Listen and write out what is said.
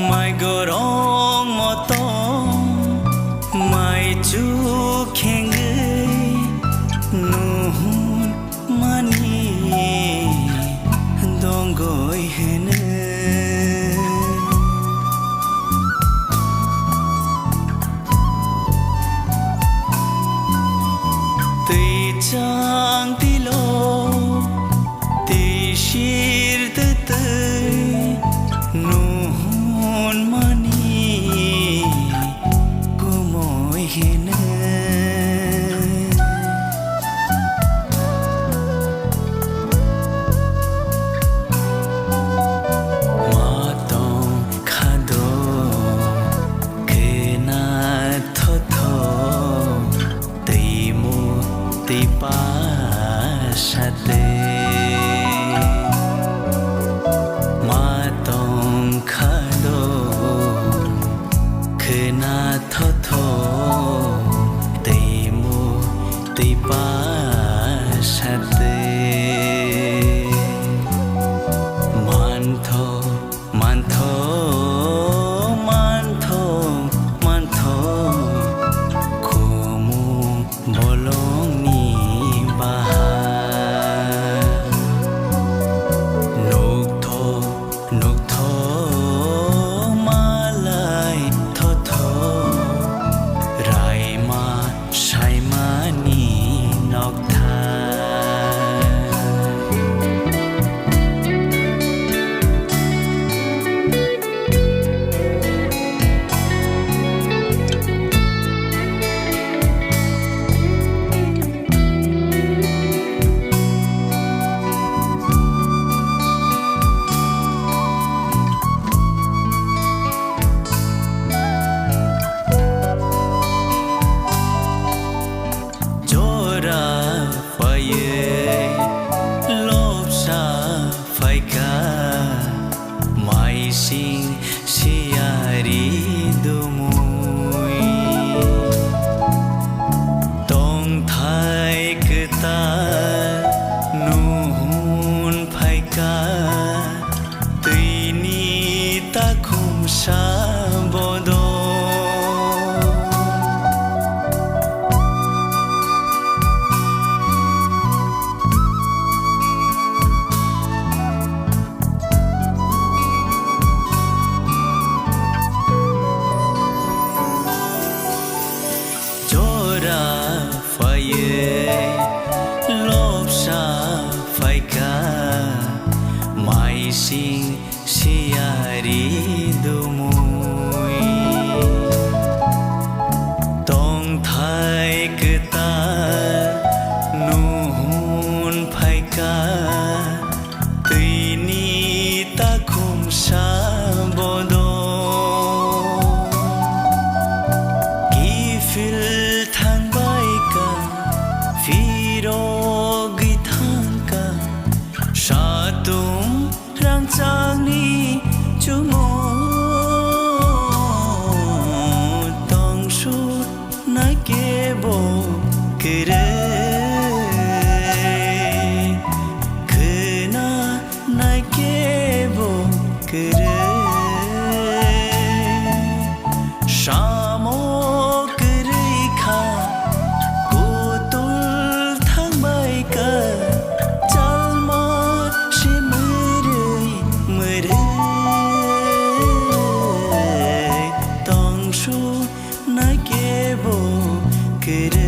mai gorong motong mai chu khengai nuhun mani dongoi hene tei chang ti lo ti shir te tei nuhun mani gomoi hene pasate matong khado khna thotho teimu tei pasate mantho mantho mantho mantho kumu bolong ni sing siari dumui tong thai keta nuhun phaika tuini ta khum sa bodo mai sing siari dumui tong thai keta nuhun phaika tuini ta khum sa bodo ki fil thang bai ka firo gi thang ka Shatum rang chang ni chumo tong su na ke bo kere khna na ke bo kere shamo kere kha kotul thang bai ka tong su na ke bo kere